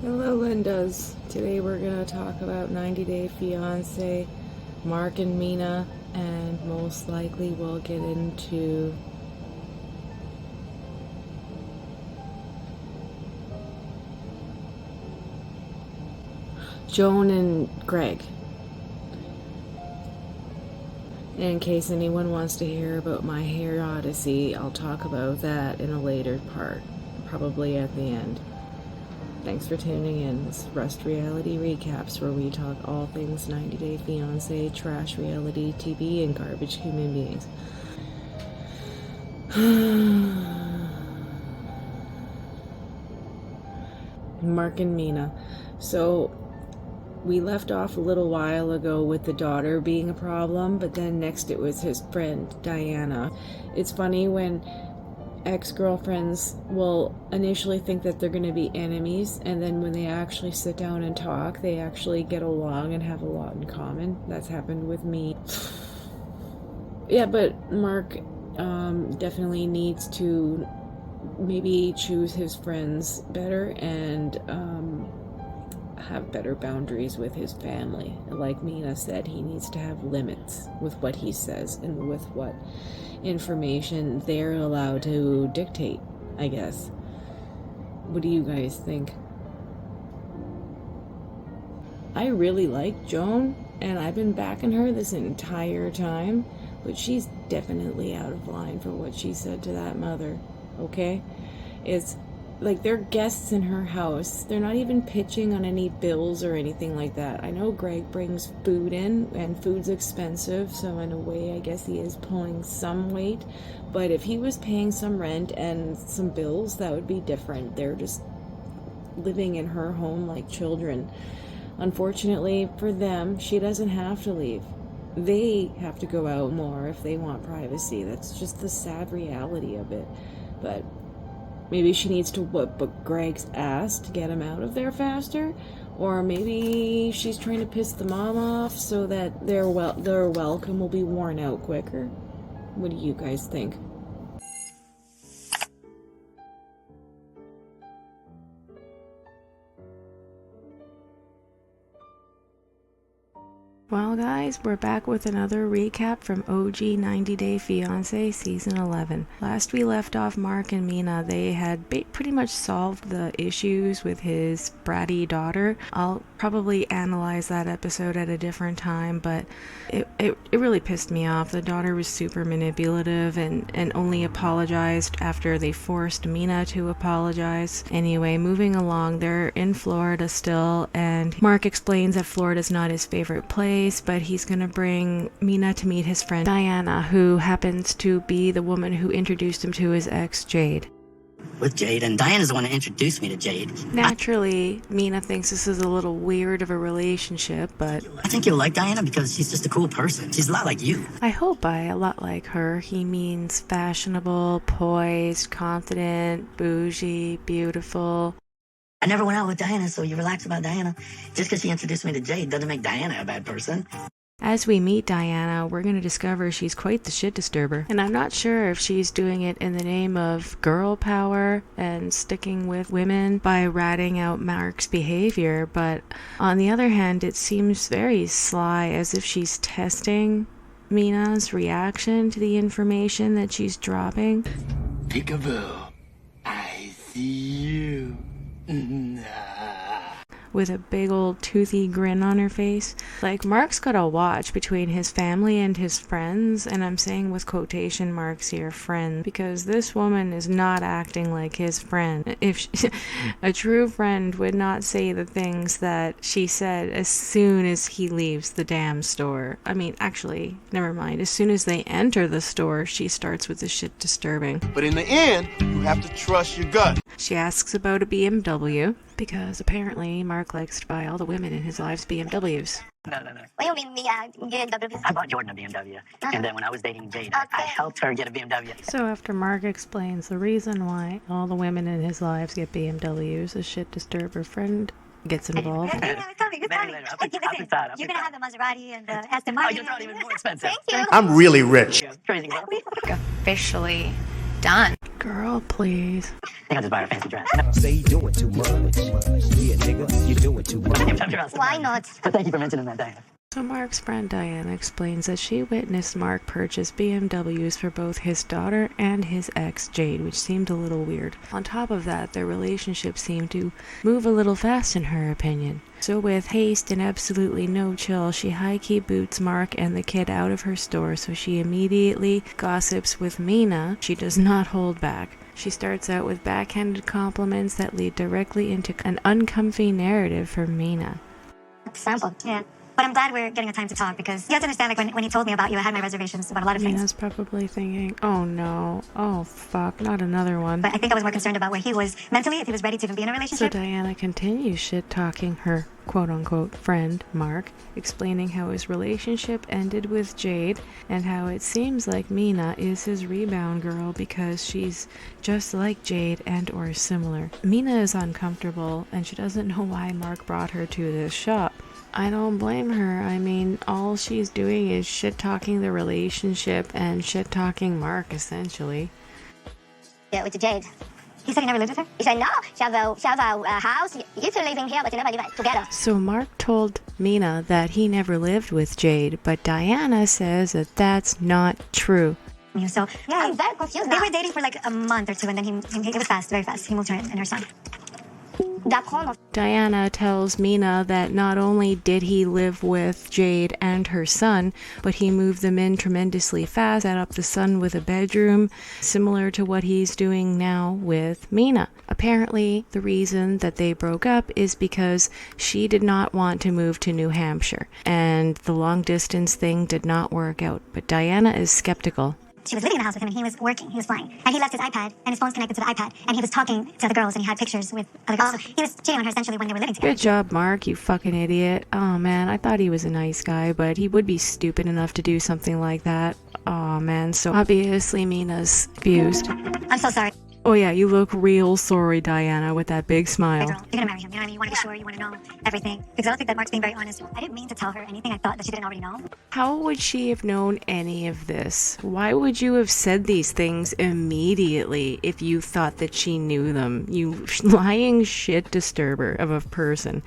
Hello, Lindas. Today we're going to talk about 90 Day Fiancé, Mark and Mina, and most likely we'll get into Joan and Greg. In case anyone wants to hear about my hair odyssey, I'll talk about that in a later part, probably at the end. Thanks for tuning in. This is Rust Reality Recaps, where we talk all things 90 Day Fiancé, trash reality TV, and garbage human beings. Mark and Mina. So, we left off a little while ago with the daughter being a problem, but then next it was his friend, Diana. It's funny when ex-girlfriends will initially think that they're going to be enemies, and then when they actually sit down and talk, they actually get along and have a lot in common. That's happened with me. Yeah, but Mark definitely needs to maybe choose his friends better and have better boundaries with his family. Like Mina said, he needs to have limits with what he says and with what information they're allowed to dictate, I guess. What do you guys think? I really like Joan, and I've been backing her this entire time, but she's definitely out of line for what she said to that mother, okay? It's like they're guests in her house. They're not even pitching on any bills or anything like that. I know Greg brings food in, and food's expensive, so in a way I guess he is pulling some weight. But if he was paying some rent and some bills, that would be different. They're just living in her home like children. Unfortunately for them, she doesn't have to leave. They have to go out more if they want privacy. That's just the sad reality of it. But maybe she needs to whip Greg's ass to get him out of there faster, or maybe she's trying to piss the mom off so that their welcome will be worn out quicker. What do you guys think? Well, guys, we're back with another recap from OG 90 Day Fiancé Season 11. Last we left off Mark and Mina, they had pretty much solved the issues with his bratty daughter. I'll probably analyze that episode at a different time, but it really pissed me off. The daughter was super manipulative and only apologized after they forced Mina to apologize. Anyway, moving along, they're in Florida still, and Mark explains that Florida's not his favorite place, but he's gonna bring Mina to meet his friend Diana, who happens to be the woman who introduced him to his ex, Jade. With Jade, and Diana's the one that introduced me to Jade. Naturally, Mina thinks this is a little weird of a relationship, but I think you'll like Diana because she's just a cool person. She's a lot like you. I hope by a lot like her, he means fashionable, poised, confident, bougie, beautiful. I never went out with Diana, so you relax about Diana. Just because she introduced me to Jade doesn't make Diana a bad person. As we meet Diana, we're going to discover she's quite the shit disturber. And I'm not sure if she's doing it in the name of girl power and sticking with women by ratting out Mark's behavior, but on the other hand, it seems very sly, as if she's testing Mina's reaction to the information that she's dropping. Peekaboo, I see you. With a big old toothy grin on her face. Like, Mark's got a watch between his family and his friends, and I'm saying with quotation marks here, friend, because this woman is not acting like his friend. If a true friend would not say the things that she said as soon as he leaves the damn store. I mean, actually, never mind. As soon as they enter the store, she starts with the shit disturbing. But in the end, you have to trust your gut. She asks about a BMW, because apparently Mark likes to buy all the women in his lives BMWs. No. What do you mean BMW? I bought Jordan a BMW. And then when I was dating Jade, I helped her get a BMW. So after Mark explains the reason why all the women in his lives get BMWs, a shit disturber friend gets involved. It's coming. Maybe later. I'll be sad. You're gonna have the Maserati and the Aston Oh, Martin. you're probably even more expensive. Thank you. I'm really rich. Crazy girl. Officially done. Girl, please. I think I'll just buy her a fancy dress. Say you doing too much. Yeah, nigga. trust. Why not? Thank you for mentioning that, Diana. So Mark's friend Diana explains that she witnessed Mark purchase BMWs for both his daughter and his ex Jade, which seemed a little weird. On top of that, their relationship seemed to move a little fast in her opinion. So with haste and absolutely no chill, she high-key boots Mark and the kid out of her store, so she immediately gossips with Mina. She does not hold back. She starts out with backhanded compliments that lead directly into an uncomfy narrative for Mina. Sample. Yeah. But I'm glad we're getting a time to talk because you have to understand, like, when he told me about you, I had my reservations about a lot of things. Mina's probably thinking, oh no, oh fuck, not another one. But I think I was more concerned about where he was mentally, if he was ready to even be in a So relationship. Diana continues shit-talking her quote-unquote friend, Mark, explaining how his relationship ended with Jade and how it seems like Mina is his rebound girl because she's just like Jade and or similar. Mina is uncomfortable and she doesn't know why Mark brought her to this shop. I don't blame her. I mean, all she's doing is shit-talking the relationship and shit-talking Mark, essentially. Yeah, with Jade. He said he never lived with her? He said no. She have a house. You two living here, but you never live together. So Mark told Mina that he never lived with Jade, but Diana says that that's not true. So yeah, I'm very confused. They were dating for like a month or two, and then it was fast, very fast. He moved her and her son. Diana tells Mina that not only did he live with Jade and her son, but he moved them in tremendously fast, set up the son with a bedroom, similar to what he's doing now with Mina. Apparently, the reason that they broke up is because she did not want to move to New Hampshire, and the long distance thing did not work out, but Diana is skeptical. She was living in the house with him and he was working, he was flying. And he left his iPad and his phone's connected to the iPad and he was talking to other girls and he had pictures with other girls. So he was cheating on her essentially when they were living together. Good job, Mark, you fucking idiot. Oh man, I thought he was a nice guy, but he would be stupid enough to do something like that. Oh man, so obviously Mina's confused. I'm so sorry. Oh yeah, you look real sorry, Diana, with that big smile. Girl, you're gonna marry him, you know what I mean? You wanna be sure, you wanna know everything. Because I don't think that Mark's being very honest. I didn't mean to tell her anything I thought that she didn't already know. How would she have known any of this? Why would you have said these things immediately if you thought that she knew them? You lying shit disturber of a person.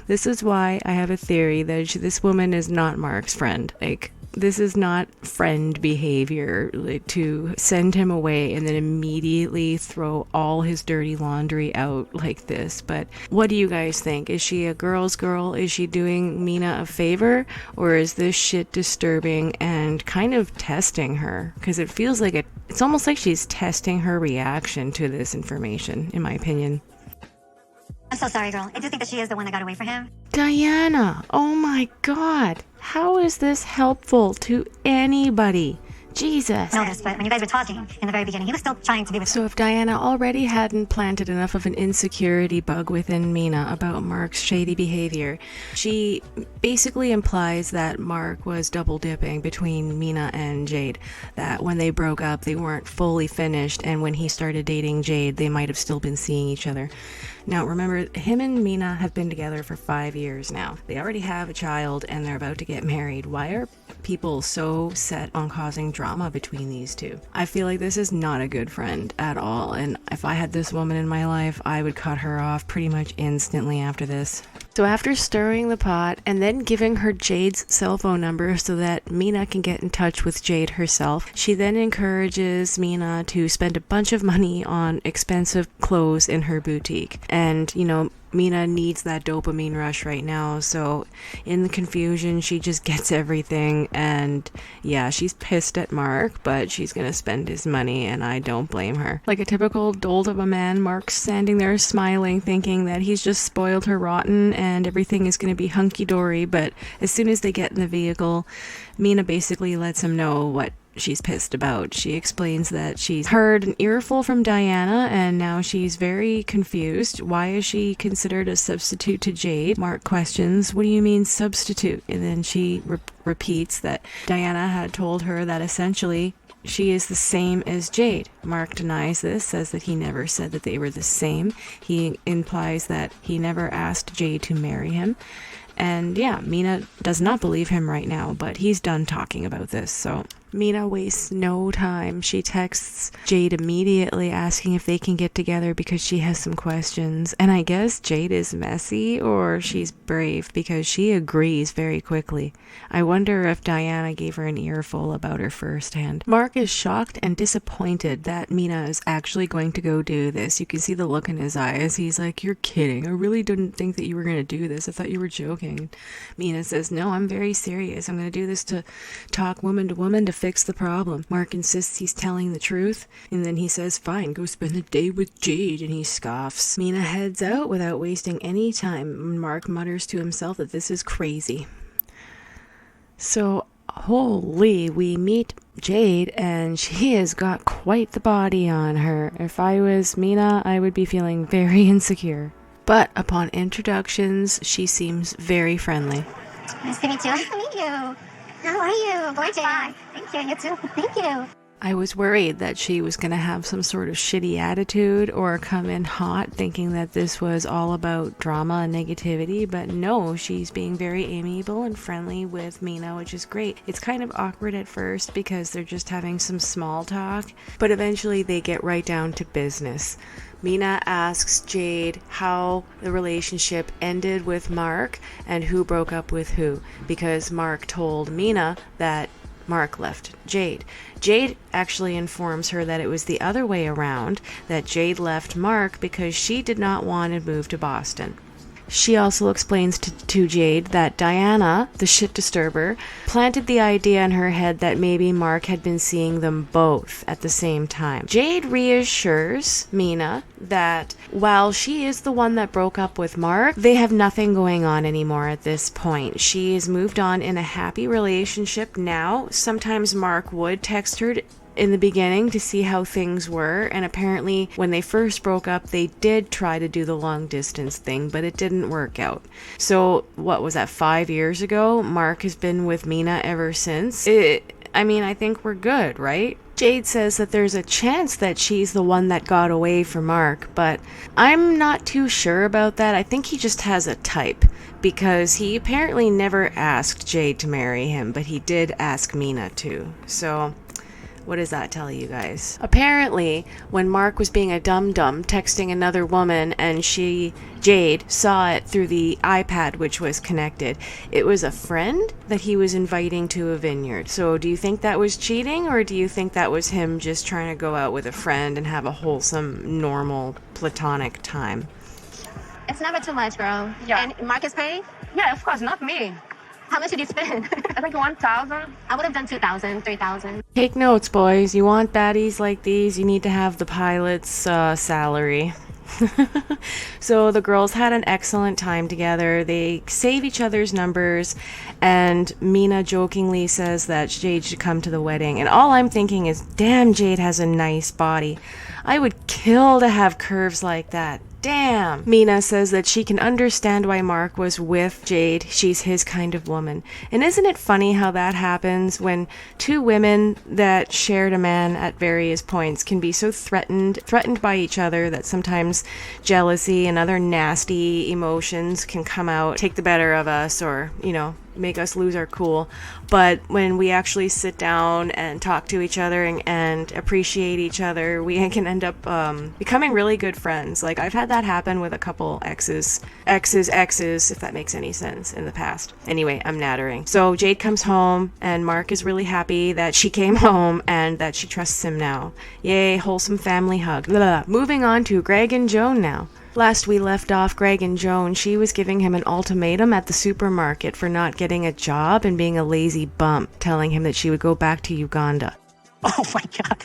This is why I have a theory that this woman is not Mark's friend. Like, this is not friend behavior, like, to send him away and then immediately throw all his dirty laundry out like this. But what do you guys think? Is she a girl's girl? Is she doing Mina a favor? Or is this shit disturbing and kind of testing her? Because it feels like it's almost like she's testing her reaction to this information, in my opinion. I'm so sorry, girl. I do think that she is the one that got away from him. Diana, oh my god. How is this helpful to anybody? Jesus. Noticed, but when you guys were talking in the very beginning, he was still trying to be with her. So if Diana already hadn't planted enough of an insecurity bug within Mina about Mark's shady behavior, she basically implies that Mark was double dipping between Mina and Jade. That when they broke up, they weren't fully finished, and when he started dating Jade, they might have still been seeing each other. Now, remember, him and Mina have been together for 5 years now. They already have a child, and they're about to get married. Why are people so set on causing drama between these two? I feel like this is not a good friend at all, and if I had this woman in my life, I would cut her off pretty much instantly after this. So after stirring the pot and then giving her Jade's cell phone number so that Mina can get in touch with Jade herself, she then encourages Mina to spend a bunch of money on expensive clothes in her boutique. And, you know, Mina needs that dopamine rush right now, so in the confusion, she just gets everything, and yeah, she's pissed at Mark, but she's gonna spend his money, and I don't blame her. Like a typical dolt of a man, Mark's standing there smiling, thinking that he's just spoiled her rotten, and everything is gonna be hunky-dory, but as soon as they get in the vehicle, Mina basically lets him know what she's pissed about. She explains that she's heard an earful from Diana and now she's very confused. Why is she considered a substitute to Jade? Mark questions, what do you mean substitute? And then she repeats that Diana had told her that essentially she is the same as Jade. Mark denies this, says that he never said that they were the same. He implies that he never asked Jade to marry him. And yeah, Mina does not believe him right now, but he's done talking about this, so Mina wastes no time. She texts Jade immediately asking if they can get together because she has some questions. And I guess Jade is messy or she's brave because she agrees very quickly. I wonder if Diana gave her an earful about her firsthand. Mark is shocked and disappointed that Mina is actually going to go do this. You can see the look in his eyes. He's like, "You're kidding. I really didn't think that you were going to do this. I thought you were joking." Mina says, "No, I'm very serious. I'm going to do this to talk woman to woman to fix the problem." Mark insists he's telling the truth, and then he says, "Fine, go spend the day with Jade," and he scoffs. Mina heads out without wasting any time. Mark mutters to himself that this is crazy. So, holy, we meet Jade, and she has got quite the body on her. If I was Mina, I would be feeling very insecure. But upon introductions, she seems very friendly. Nice to meet you. Nice to meet you. How are you? Gorgeous. Fine. Thank you. You too. Thank you. I was worried that she was going to have some sort of shitty attitude or come in hot thinking that this was all about drama and negativity, but no, she's being very amiable and friendly with Mina, which is great. It's kind of awkward at first because they're just having some small talk, but eventually they get right down to business. Mina asks Jade how the relationship ended with Mark and who broke up with who, because Mark told Mina that Mark left Jade. Jade actually informs her that it was the other way around, that Jade left Mark because she did not want to move to Boston. She also explains to Jade that Diana, the shit disturber, planted the idea in her head that maybe Mark had been seeing them both at the same time. Jade reassures Mina that while she is the one that broke up with Mark, they have nothing going on anymore at this point. She has moved on in a happy relationship now. Sometimes Mark would text her in the beginning to see how things were, and apparently when they first broke up they did try to do the long distance thing, but it didn't work out. So what was that, 5 years ago? Mark has been with Mina ever since. I think we're good, right? Jade says that there's a chance that she's the one that got away from Mark, but I'm not too sure about that. I think he just has a type, because he apparently never asked Jade to marry him, but he did ask Mina to. So what does that tell you guys? Apparently, when Mark was being a dum-dum texting another woman and Jade, saw it through the iPad which was connected, it was a friend that he was inviting to a vineyard. So do you think that was cheating, or do you think that was him just trying to go out with a friend and have a wholesome, normal, platonic time? It's never too much, girl. Yeah. And Mark is paying? Yeah, of course, not me. How much did you spend? I think 1,000. I would have done 2,000, 3,000. Take notes, boys. You want baddies like these, you need to have the pilot's salary. So the girls had an excellent time together. They save each other's numbers, and Mina jokingly says that Jade should come to the wedding. And all I'm thinking is, damn, Jade has a nice body. I would kill to have curves like that. Damn. Mina says that she can understand why Mark was with Jade. She's his kind of woman. And isn't it funny how that happens when two women that shared a man at various points can be so threatened by each other that sometimes jealousy and other nasty emotions can come out, take the better of us, or, make us lose our cool. But when we actually sit down and talk to each other and appreciate each other, we can end up becoming really good friends. Like, I've had that happen with a couple exes, if that makes any sense, in the past. Anyway, I'm nattering. So Jade comes home, and Mark is really happy that she came home and that she trusts him now. Yay, wholesome family hug. Blah. Moving on to Greg and Joan now. Last we left off Greg and Joan, she was giving him an ultimatum at the supermarket for not getting a job and being a lazy bump, telling him that she would go back to Uganda. Oh my God.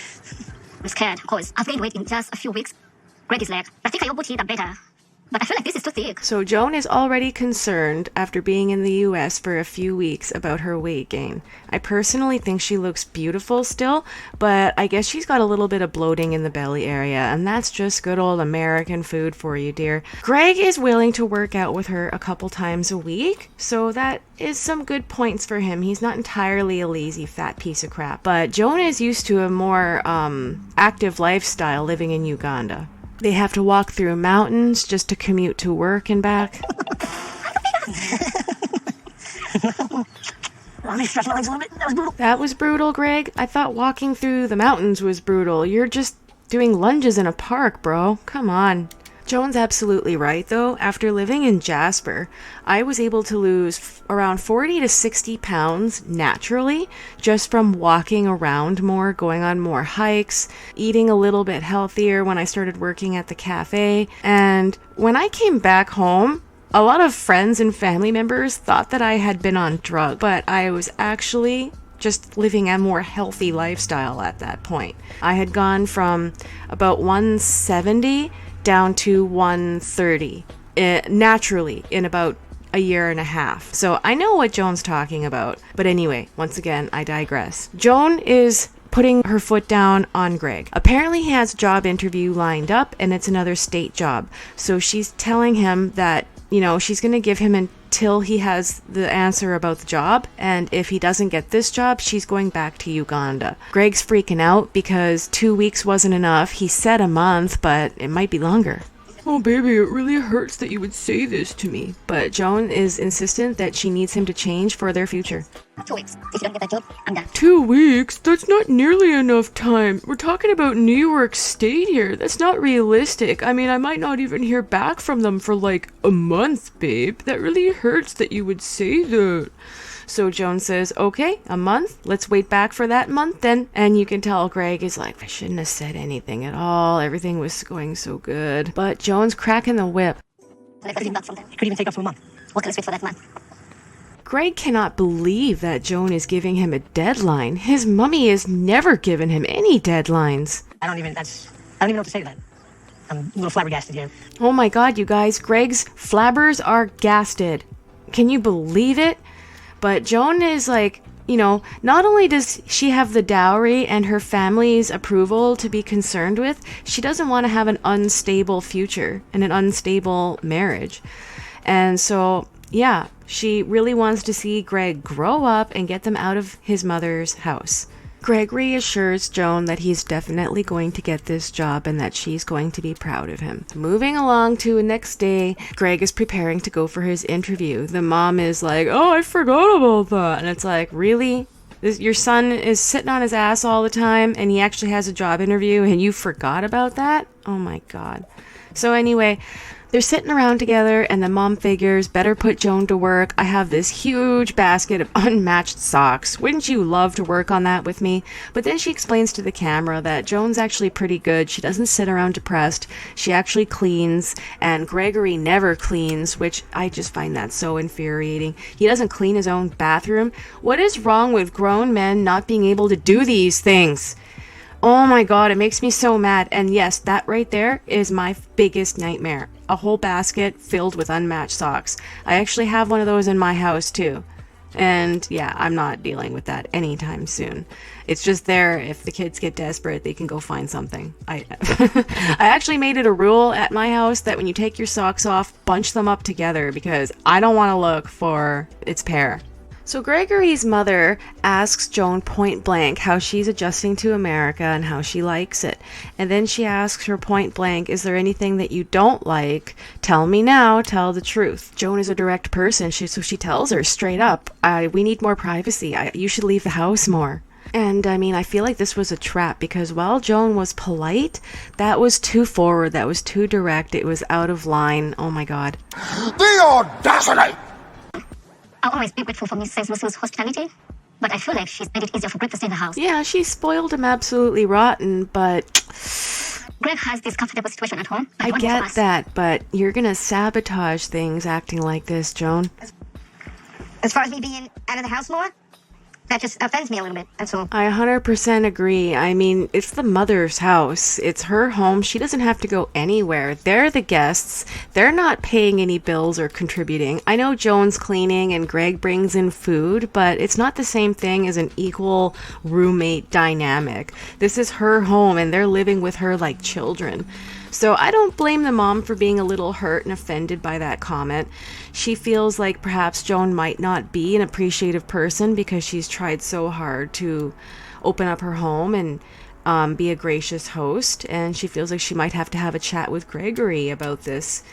I'm scared, of course. I've gained weight in just a few weeks. Greg is leg. I think I will eat better. But I feel like this is too thick. So Joan is already concerned after being in the US for a few weeks about her weight gain. I personally think she looks beautiful still, but I guess she's got a little bit of bloating in the belly area, and that's just good old American food for you, dear. Greg is willing to work out with her a couple times a week, so that is some good points for him. He's not entirely a lazy fat piece of crap. But Joan is used to a more active lifestyle living in Uganda. They have to walk through mountains just to commute to work and back. Let me stretch my legs a little bit. That was brutal. That was brutal, Greg? I thought walking through the mountains was brutal. You're just doing lunges in a park, bro. Come on. Joan's absolutely right, though. After living in Jasper, I was able to lose around 40 to 60 pounds naturally just from walking around more, going on more hikes, eating a little bit healthier when I started working at the cafe. And when I came back home, a lot of friends and family members thought that I had been on drugs, but I was actually just living a more healthy lifestyle at that point. I had gone from about 170 down to 130 naturally in about a year and a half. So I know what Joan's talking about. But anyway, once again, I digress. Joan is putting her foot down on Greg. Apparently he has a job interview lined up and it's another state job. So she's telling him that, you know, she's going to give him until he has the answer about the job. And if he doesn't get this job, she's going back to Uganda. Greg's freaking out because 2 weeks wasn't enough. He said a month, but it might be longer. Oh, baby, it really hurts that you would say this to me. But Joan is insistent that she needs him to change for their future. 2 weeks. If you don't get that job, I'm done. 2 weeks? That's not nearly enough time. We're talking about New York State here. That's not realistic. I mean, I might not even hear back from them for like a month, babe. That really hurts that you would say that. So Joan says, okay, a month. Let's wait back for that month then. And you can tell Greg is like, I shouldn't have said anything at all. Everything was going so good. But Joan's cracking the whip. It could even take up to a month. What can I expect for that month? Greg cannot believe that Joan is giving him a deadline. His mummy has never given him any deadlines. I don't even know what to say to that. I'm a little flabbergasted here. Oh my god, you guys, Greg's flabbers are gasted. Can you believe it? But Joan is like, you know, not only does she have the dowry and her family's approval to be concerned with, she doesn't want to have an unstable future and an unstable marriage. And so, yeah, she really wants to see Greg grow up and get them out of his mother's house. Greg reassures Joan that he's definitely going to get this job and that she's going to be proud of him. Moving along to the next day, Greg is preparing to go for his interview. The mom is like, oh, I forgot about that. And it's like, really? Your son is sitting on his ass all the time and he actually has a job interview and you forgot about that? Oh my god. So anyway, they're sitting around together and the mom figures, better put Joan to work. I have this huge basket of unmatched socks. Wouldn't you love to work on that with me? But then she explains to the camera that Joan's actually pretty good. She doesn't sit around depressed. She actually cleans, and Gregory never cleans, which I just find that so infuriating. He doesn't clean his own bathroom. What is wrong with grown men not being able to do these things? Oh my god, it makes me so mad. And yes, that right there is my biggest nightmare. A whole basket filled with unmatched socks. I actually have one of those in my house too. And yeah, I'm not dealing with that anytime soon. It's just there. If the kids get desperate, they can go find something. I actually made it a rule at my house that when you take your socks off, bunch them up together because I don't want to look for its pair. So Gregory's mother asks Joan point blank how she's adjusting to America and how she likes it. And then she asks her point blank, is there anything that you don't like? Tell me now, tell the truth. Joan is a direct person, so she tells her straight up, we need more privacy. You should leave the house more. And I mean, I feel like this was a trap because while Joan was polite, that was too forward, that was too direct, it was out of line. Oh my god. The audacity! I'll always be grateful for Miss Lucy's hospitality, but I feel like she's made it easier for Greg to stay in the house. Yeah, she spoiled him absolutely rotten, but Greg has this comfortable situation at home. I get that, but you're gonna sabotage things acting like this, Joan. As far as me being out of the house more, that just offends me a little bit, that's all. I 100% agree. I mean, it's the mother's house. It's her home. She doesn't have to go anywhere. They're the guests. They're not paying any bills or contributing. I know Joan's cleaning and Greg brings in food, but it's not the same thing as an equal roommate dynamic. This is her home and they're living with her like children. So I don't blame the mom for being a little hurt and offended by that comment. She feels like perhaps Joan might not be an appreciative person because she's tried so hard to open up her home and be a gracious host, and she feels like she might have to have a chat with Gregory about this.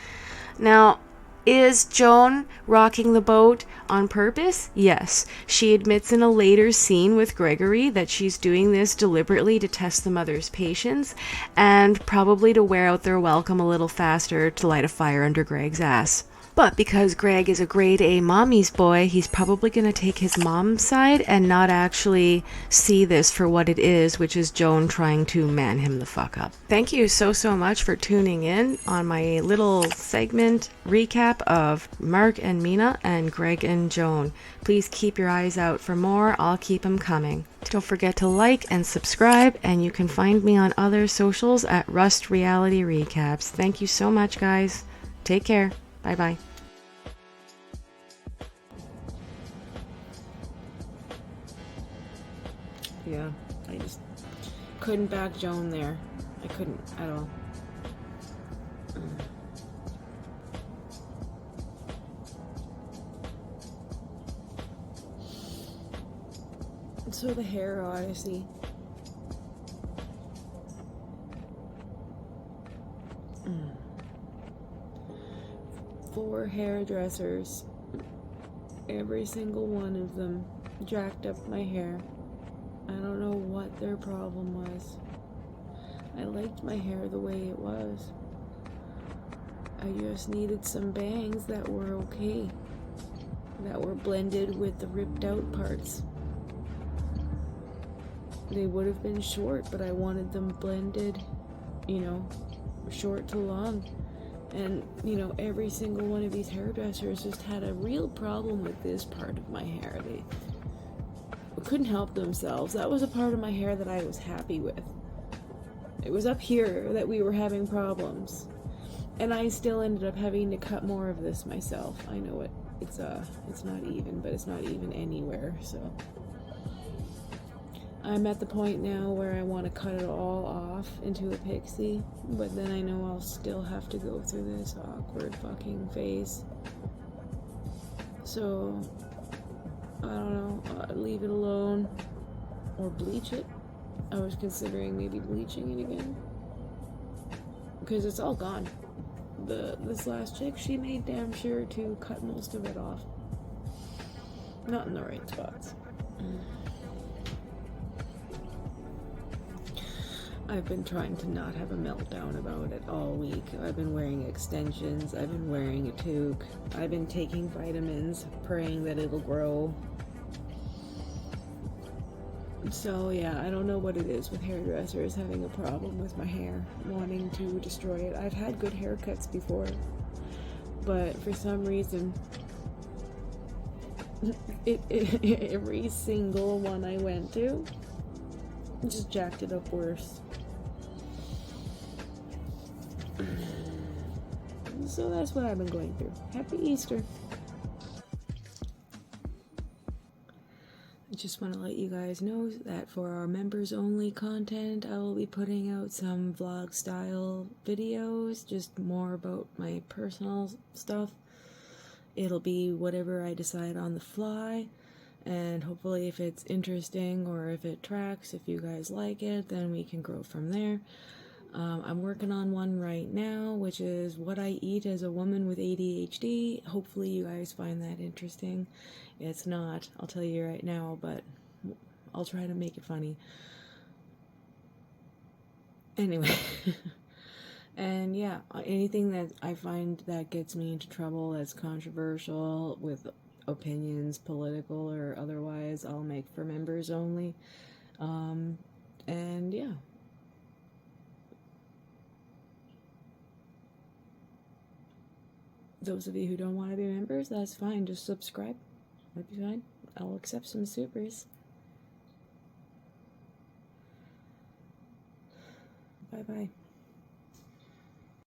Now, is Joan rocking the boat? On purpose? Yes. She admits in a later scene with Gregory that she's doing this deliberately to test the mother's patience and probably to wear out their welcome a little faster to light a fire under Greg's ass. But because Greg is a grade A mommy's boy, he's probably going to take his mom's side and not actually see this for what it is, which is Joan trying to man him the fuck up. Thank you so much for tuning in on my little segment recap of Mark and Mina and Greg and Joan. Please keep your eyes out for more. I'll keep them coming. Don't forget to like and subscribe, and you can find me on other socials at Rust Reality Recaps. Thank you so much, guys. Take care. Bye-bye. Yeah, I just couldn't back Joan there. I couldn't at all. So the hair odyssey. Four hairdressers. Every single one of them jacked up my hair. I don't know what their problem was. I liked my hair the way it was. I just needed some bangs that were okay, that were blended with the ripped out parts. They would have been short, but I wanted them blended, you know, short to long. And, you know, every single one of these hairdressers just had a real problem with this part of my hair. They couldn't help themselves. That was a part of my hair that I was happy with. It was up here that we were having problems. And I still ended up having to cut more of this myself. I know it's not even, but it's not even anywhere, so. I'm at the point now where I want to cut it all off into a pixie, but then I know I'll still have to go through this awkward fucking phase. So, I don't know, leave it alone or bleach it. I was considering maybe bleaching it again because it's all gone. This last chick, she made damn sure to cut most of it off. Not in the right spots. I've been trying to not have a meltdown about it all week. I've been wearing extensions. I've been wearing a toque. I've been taking vitamins, praying that it'll grow. So yeah, I don't know what it is with hairdressers having a problem with my hair, wanting to destroy it. I've had good haircuts before, but for some reason, every single one I went to just jacked it up worse. So that's what I've been going through. Happy Easter. I just want to let you guys know that for our members only content, I will be putting out some vlog style videos, just more about my personal stuff. It'll be whatever I decide on the fly, and hopefully if it's interesting or if it tracks, if you guys like it, then we can grow from there. I'm working on one right now, which is what I eat as a woman with ADHD. Hopefully you guys find that interesting. It's not, I'll tell you right now, but I'll try to make it funny. Anyway. And yeah, anything that I find that gets me into trouble that's controversial with opinions, political or otherwise, I'll make for members only. And yeah. Those of you who don't want to be members, that's fine. Just subscribe. That'd be fine. I'll accept some supers. Bye-bye.